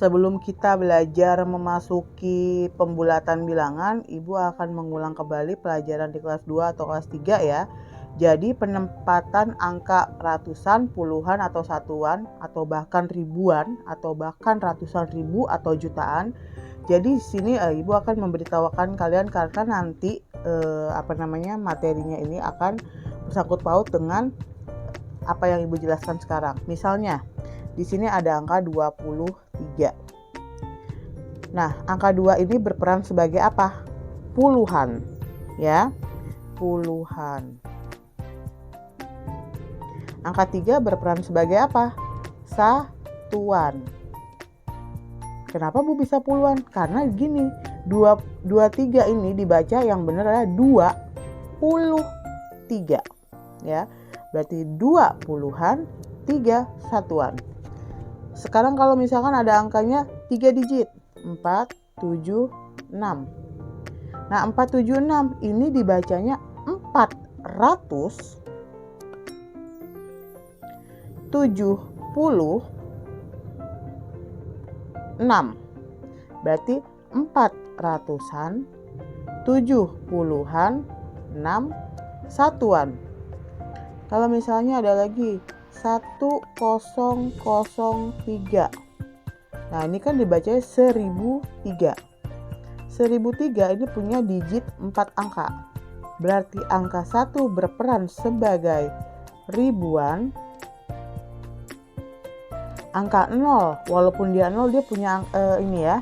Sebelum kita belajar memasuki pembulatan bilangan, Ibu akan mengulang kembali pelajaran di kelas 2 atau kelas 3 ya. Jadi penempatan angka ratusan, puluhan atau satuan atau bahkan ribuan atau bahkan ratusan ribu atau jutaan. Jadi di sini Ibu akan memberitahukan kalian karena nanti materinya ini akan bersangkut paut dengan apa yang Ibu jelaskan sekarang. Misalnya di sini ada angka 23. Nah, angka 2 ini berperan sebagai apa? Puluhan, ya. Puluhan. Angka 3 berperan sebagai apa? Satuan. Kenapa Bu bisa puluhan? Karena gini, 23 ini dibaca yang benar adalah 23. Ya. Berarti 2 puluhan, 3 satuan. Sekarang kalau misalkan ada angkanya 3 digit, 4, 7, 6. Nah, 476 ini dibacanya 476. Berarti 400-an, 70-an, 6 satuan. Kalau misalnya ada lagi 1003. Nah, ini kan dibacanya 1003. 1003 ini punya digit 4 angka. Berarti angka 1 berperan sebagai ribuan. Angka 0, walaupun dia 0, dia punya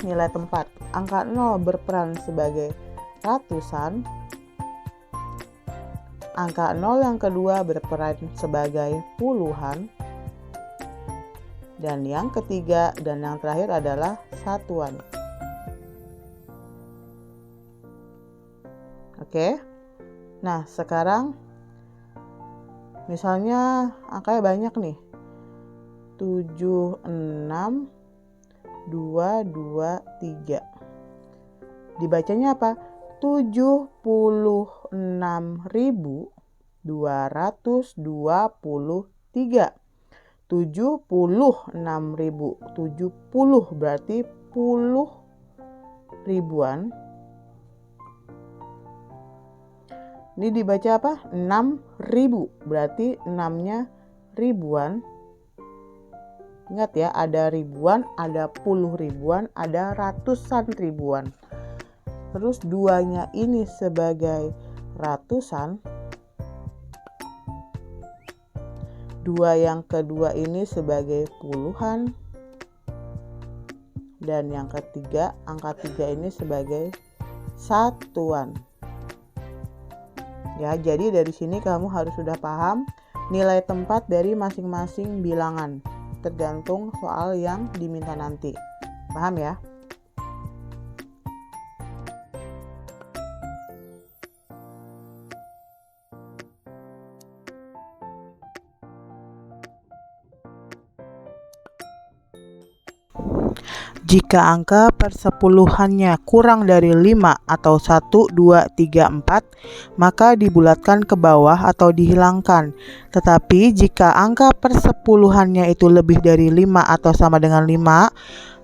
nilai tempat. Angka 0 berperan sebagai ratusan. Angka 0 yang kedua berperan sebagai puluhan. Dan yang ketiga dan yang terakhir adalah satuan. Oke. Nah, sekarang misalnya angkanya banyak nih. 76223. Dibacanya apa? 76.223. 76.000. 70 berarti puluh ribuan. Ini dibaca apa? 6.000 berarti 6-nya ribuan. Ingat ya, ada ribuan, ada puluh ribuan, ada ratusan ribuan. Terus 2-nya ini sebagai ratusan. 2 yang kedua ini sebagai puluhan. Dan yang ketiga, angka 3 ini sebagai satuan. Ya, jadi dari sini kamu harus sudah paham nilai tempat dari masing-masing bilangan. Tergantung soal yang diminta nanti. Paham ya? Jika angka persepuluhannya kurang dari 5 atau 1, 2, 3, 4, maka dibulatkan ke bawah atau dihilangkan. Tetapi jika angka persepuluhannya itu lebih dari 5 atau sama dengan 5,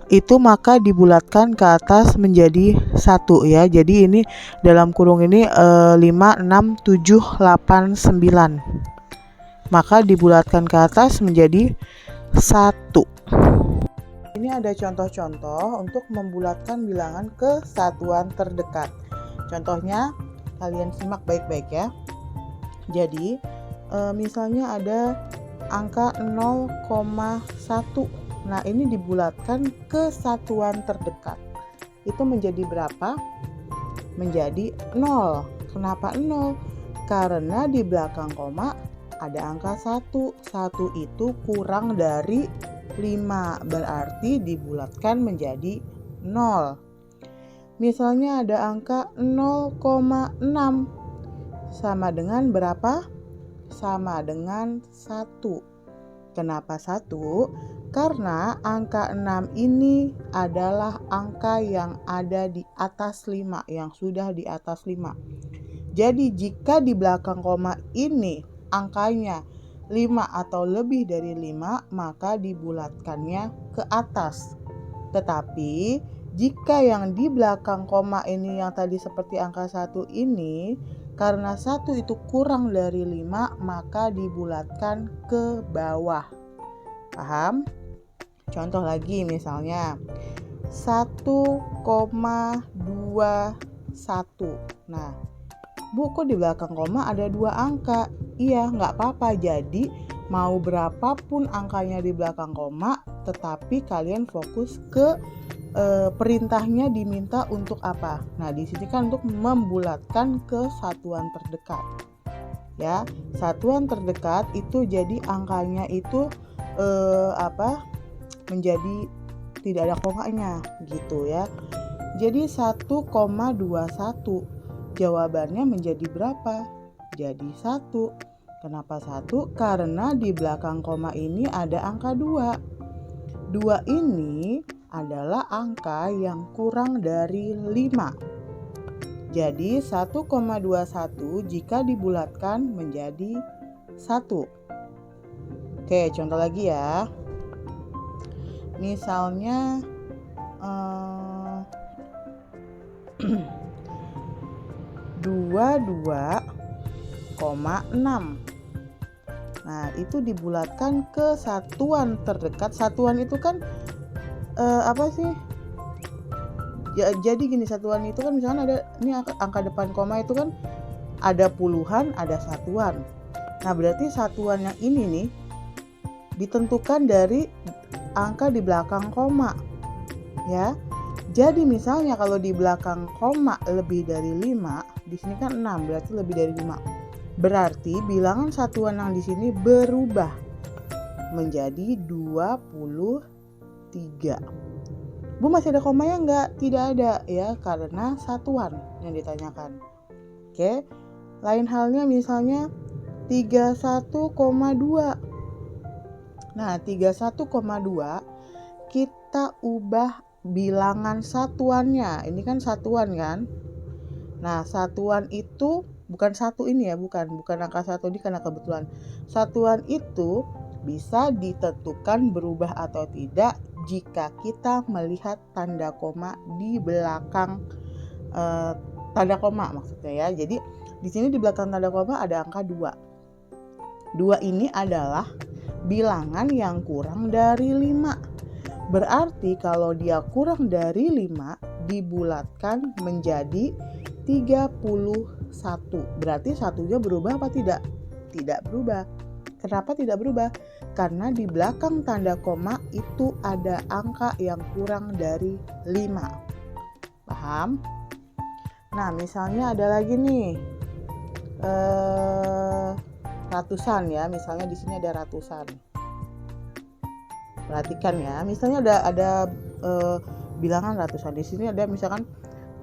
itu maka dibulatkan ke atas menjadi 1 ya. Jadi ini dalam kurung ini 5, 6, 7, 8, 9. Maka dibulatkan ke atas menjadi 1. Ini ada contoh-contoh untuk membulatkan bilangan ke satuan terdekat. Contohnya kalian simak baik-baik ya. Jadi misalnya ada angka 0,1. Nah, ini dibulatkan ke satuan terdekat. Itu menjadi berapa? Menjadi 0. Kenapa 0? Karena di belakang koma ada angka 1. 1 itu kurang dari 5, berarti dibulatkan menjadi 0. Misalnya ada angka 0,6. Sama dengan berapa? Sama dengan 1. Kenapa 1? Karena angka 6 ini adalah angka yang ada di atas 5, yang sudah di atas 5. Jadi jika di belakang koma ini angkanya 5 atau lebih dari 5, maka dibulatkannya ke atas. Tetapi jika yang di belakang koma ini yang tadi seperti angka 1 ini, karena 1 itu kurang dari 5, maka dibulatkan ke bawah. Paham? Contoh lagi misalnya 1,21. Nah, Bu, kok di belakang koma ada 2 angka? Iya, nggak apa-apa. Jadi mau berapapun angkanya di belakang koma, tetapi kalian fokus ke perintahnya diminta untuk apa? Nah, di sini kan untuk membulatkan ke satuan terdekat. Ya, satuan terdekat itu jadi angkanya itu menjadi tidak ada komanya gitu ya. Jadi 1,21. Jawabannya menjadi berapa? Jadi 1. Kenapa 1? Karena di belakang koma ini ada angka 2. 2 ini adalah angka yang kurang dari 5. Jadi 1,21 jika dibulatkan menjadi 1. Oke, contoh lagi ya. Misalnya 22,6. Nah, itu dibulatkan ke satuan terdekat. Satuan itu kan apa sih? Ya, jadi gini, satuan itu kan misalnya ada ini angka depan koma itu kan ada puluhan, ada satuan. Nah, berarti satuan yang ini nih ditentukan dari angka di belakang koma. Ya. Jadi misalnya kalau di belakang koma lebih dari 5, di sini kan 6, berarti lebih dari 5. Berarti bilangan satuan yang di sini berubah menjadi 23. Bu, masih ada komanya enggak? Tidak ada ya, karena satuan yang ditanyakan. Oke. Lain halnya misalnya 31,2. Nah, 31,2 kita ubah bilangan satuannya. Ini kan satuan kan? Nah, satuan itu bukan satu ini ya, bukan angka 1 ini karena kebetulan. Satuan itu bisa ditentukan berubah atau tidak jika kita melihat tanda koma di belakang tanda koma maksudnya ya. Jadi di sini di belakang tanda koma ada angka 2. 2 ini adalah bilangan yang kurang dari 5. Berarti kalau dia kurang dari 5 dibulatkan menjadi 31. Berarti satunya berubah apa tidak? Tidak berubah. Kenapa tidak berubah? Karena di belakang tanda koma itu ada angka yang kurang dari 5. Paham? Nah, misalnya ada lagi nih ratusan ya. Misalnya di sini ada ratusan. Perhatikan ya. Misalnya ada bilangan ratusan. Di sini ada misalkan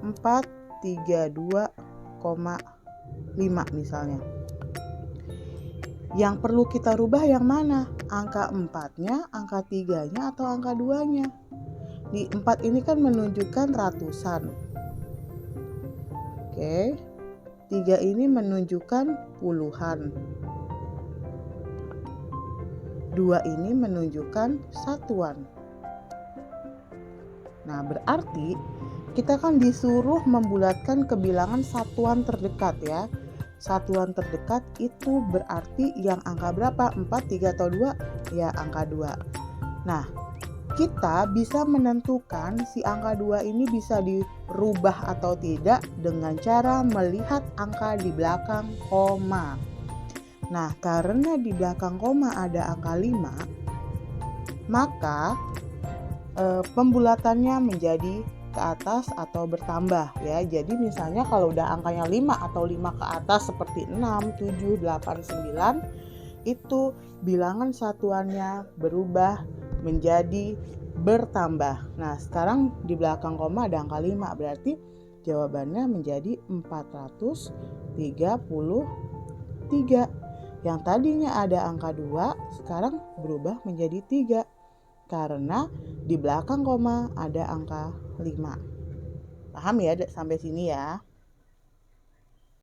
432,5 misalnya. Yang perlu kita rubah yang mana? Angka 4-nya, angka 3-nya, atau angka 2-nya? Di 4 ini kan menunjukkan ratusan. Oke. 3 ini menunjukkan puluhan. 2 ini menunjukkan satuan. Nah, berarti kita kan disuruh membulatkan ke bilangan satuan terdekat ya. Satuan terdekat itu berarti yang angka berapa? 4, 3, atau 2? Ya, angka 2. Nah, kita bisa menentukan si angka 2 ini bisa dirubah atau tidak dengan cara melihat angka di belakang koma. Nah, karena di belakang koma ada angka 5, maka pembulatannya menjadi ke atas atau bertambah ya. Jadi misalnya kalau udah angkanya 5 atau 5 ke atas seperti 6, 7, 8, 9, itu bilangan satuannya berubah menjadi bertambah. Nah, sekarang di belakang koma ada angka 5, berarti jawabannya menjadi 433. Yang tadinya ada angka 2 sekarang berubah menjadi 3 karena di belakang koma ada angka 5. Paham ya sampai sini ya?